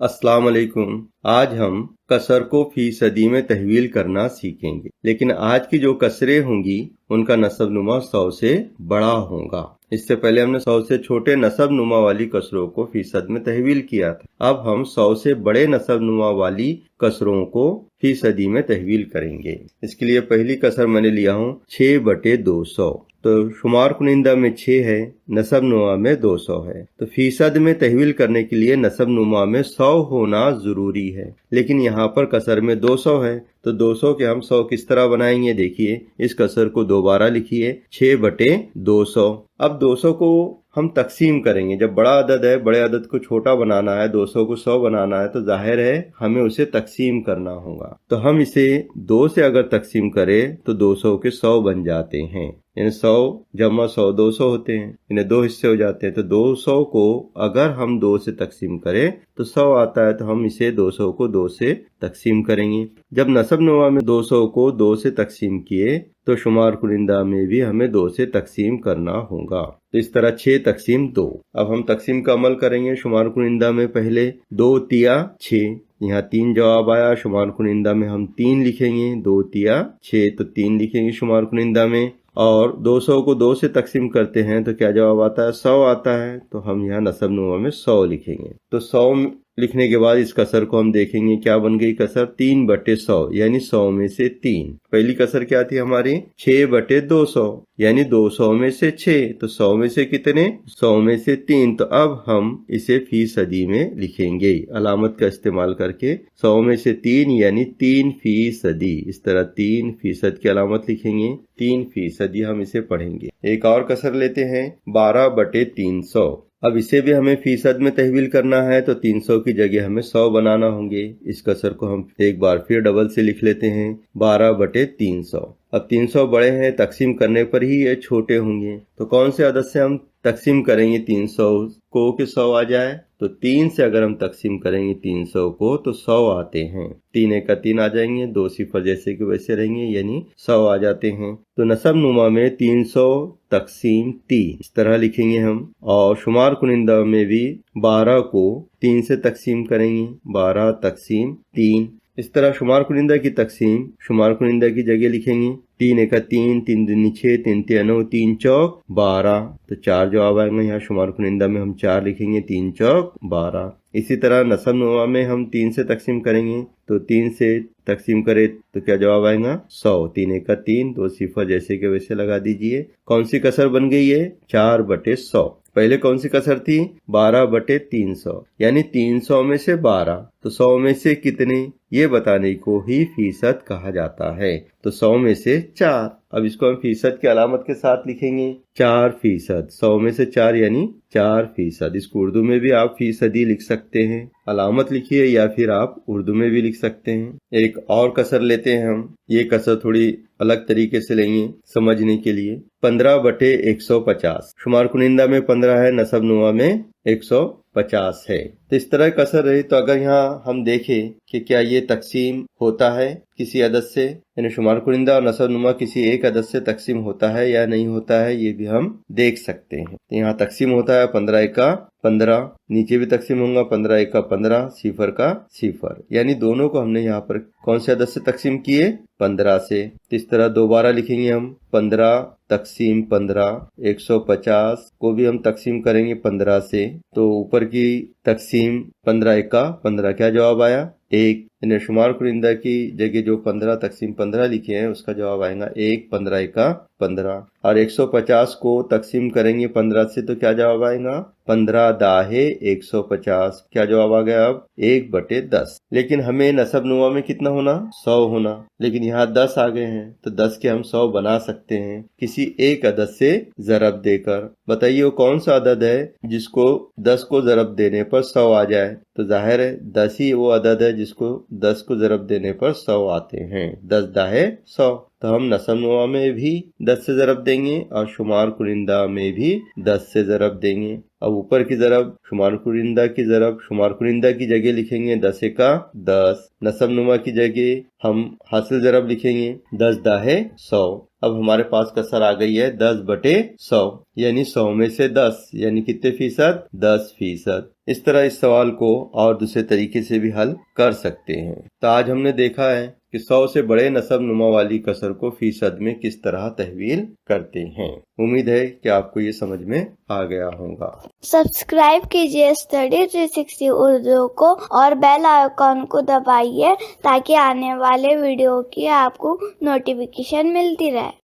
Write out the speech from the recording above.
अस्सलाम वालेकुम। आज हम कसर को फीसदी में तहवील करना सीखेंगे, लेकिन आज की जो कसरें होंगी उनका नसब नुमा 100 से बड़ा होगा। इससे पहले हमने 100 से छोटे नसब नुमा वाली कसरों को फीसद में तहवील किया था। अब हम 100 से बड़े नसब नुमा वाली कसरों को फीसदी में तहवील करेंगे। इसके लिए पहली कसर मैंने लिया हूँ 6/200। तो शुमार कुनिंदा में 6 है, नसब नुमा में 200 है। तो फीसद में तहवील करने के लिए नसब नुमा में 100 होना जरूरी है, लेकिन यहाँ पर कसर में 200 है। तो 200 के हम 100 किस तरह बनाएंगे, देखिए इस कसर को दोबारा लिखिए 6/200। अब 200 को हम तकसीम करेंगे। जब बड़ा अदद है, बड़े अदद को छोटा बनाना है, 200 को 100 बनाना है, तो जाहिर है हमें उसे तकसीम करना होगा। तो हम इसे 2 से अगर तकसीम करें तो 200 के 100 बन जाते हैं, यानी 100 जमा 100 200 होते हैं, इन्हें 2 हिस्से हो जाते हैं। तो 200 को अगर हम 2 से तकसीम करें तो 100 आता है, तो हम इसे 200 को 2 से तकसीम करेंगे। जब नसब नुमा में 200 को 2 से तकसीम किए तो शुमार कुनिंदा में भी हमें 2 से तकसीम करना होगा। तो इस तरह 6/2। अब हम तकसीम का अमल करेंगे। शुमार कुनिंदा में पहले 2 तिया 6, यहाँ 3 जवाब आया। शुमार कुनिंदा में हम 3 लिखेंगे, 2 तिया 6, तो 3 लिखेंगे शुमार कुनिंदा में। और 200 को 2 से तकसीम करते हैं तो क्या जवाब आता है, 100 आता है। तो हम यहाँ नसब नुमा में 100 लिखेंगे। तो 100 लिखने के बाद इस कसर को हम देखेंगे क्या बन गई कसर, 3/100, यानी 100 में से 3। पहली कसर क्या थी हमारी, 6/200, यानी 200 में से 6। तो 100 में से कितने, 100 में से 3। तो अब हम इसे फीसदी में लिखेंगे अलामत का इस्तेमाल करके। 100 में से 3 यानी 3%। इस तरह 3% की अलामत लिखेंगे, 3% हम इसे पढ़ेंगे। एक और कसर लेते हैं 12/300। अब इसे भी हमें फीसद में तहवील करना है, तो 300 की जगह हमें 100 बनाना होंगे। इस कसर को हम एक बार फिर डबल से लिख लेते हैं 12/300। अब 300 बड़े हैं, तकसीम करने पर ही ये छोटे होंगे। तो कौन से अदद से हम तकसीम करेंगे 300 को कि 100 आ जाए, तो 3 से अगर हम तकसीम करेंगे 300 को तो 100 आते हैं। 3 एक का 3 आ जाएंगे, 2 सिफर जैसे कि वैसे रहेंगे, यानी 100 आ जाते हैं। तो नसब नुमा में 300 तकसीम 3 इस तरह लिखेंगे हम। और शुमार कुनिंदा में भी 12 को 3 से तकसीम करेंगे, 12 तकसीम 3। इस तरह शुमार कुनिंदा की तकसीम शुमार कुनिंदा की जगह लिखेंगे, 3 एक का 3, 3 दूनी 6, 3 तिया 9, 3 चौक 12। तो 4 जवाब आएंगे। यहाँ शुमार कुनिंदा में हम 4 लिखेंगे, 3 चौक 12। इसी तरह नसब नुमा में हम 3 से तकसीम करेंगे, तो 3 से तकसीम करे तो क्या जवाब आएगा, 100। 3 एक का 3, 2 सिफर जैसे कि वैसे लगा दीजिए। कौन सी कसर बन गई है, 4/100। पहले कौन सी कसर थी, 12/300, यानी 300 में से 12। तो 100 में से कितने, ये बताने को ही फीसद कहा जाता है। तो 100 में से 4। अब इसको हम फीसद की अलामत के साथ लिखेंगे, 4%। 100 में से 4 यानी 4%। इसको उर्दू में भी आप फीसदी लिख सकते हैं, अलामत लिखिए, या फिर आप उर्दू में भी लिख सकते हैं। एक और कसर लेते हैं हम। ये कसर थोड़ी अलग तरीके से लेंगे समझने के लिए। 15/150। शुमार कुनिंदा में 15 है, नसब नुमा में 150 है। तो इस तरह कसर रही। तो अगर यहाँ हम देखें कि क्या ये तकसीम होता है किसी अदद से, यानी शुमार कुनिंदा और नसब नुमा किसी एक अदद से तकसीम होता है या नहीं होता है, ये भी हम देख सकते हैं। तो यहाँ तकसीम होता है 15 एक का 15, नीचे भी तकसीम होगा 15 एक का 15, सिफर का सिफर, यानी दोनों को हमने यहाँ पर कौन से अदद से तकसीम किए, 15 से। तो इस तरह दोबारा लिखेंगे हम, 15 तकसीम 15। 150 को भी हम तकसीम करेंगे 15 से, तो ऊपर की तकसीम 15 एक का 15, क्या जवाब आया, 1। यानी शुमार कुनिंदा की जगह जो 15 तकसीम 15 लिखे हैं उसका जवाब आएगा 1। 15 एक का 15। और 150 को तकसीम करेंगे 15 से, तो क्या जवाब आएगा, 15 दाहे 150, क्या जवाब आ गया अब, 1/10। लेकिन हमें नसब नुमा में कितना होना, 100 होना, लेकिन यहाँ 10 आ गए हैं, तो 10 के हम 100 बना सकते हैं किसी एक अदद से ज़रब देकर। बताइए वो कौन सा अदद है जिसको 10 को ज़रब देने पर 100 आ जाए। तो जाहिर है 10 ही वो अदद है जिसको 10 को ज़रब देने पर 100 आते हैं। 10 दाहे 100। तो हम नसब नुमा में भी 10 से ज़रब देंगे और शुमार कुनिंदा में भी 10 से ज़रब देंगे। अब ऊपर की ज़रब शुमार कुनिंदा की ज़रब शुमार कुनिंदा की जगह लिखेंगे 10 का 10, नसब नुमा की जगह हम हासिल ज़रब लिखेंगे 10 दाहे 100। अब हमारे पास कसर आ गई है 10/100, यानी 100 में से 10, यानी कितने फीसद, 10%। इस तरह इस सवाल को और दूसरे तरीके से भी हल कर सकते हैं। तो आज हमने देखा है कि 100 से बड़े नसब नुमा वाली कसर को फीसद में किस तरह तहवील करते हैं। उम्मीद है कि आपको ये समझ में आ गया होगा। सब्सक्राइब कीजिए स्टडी 360 उर्दू को और बेल आइकॉन को दबाइए ताकि आने वाले वीडियो की आपको नोटिफिकेशन मिलती रहे।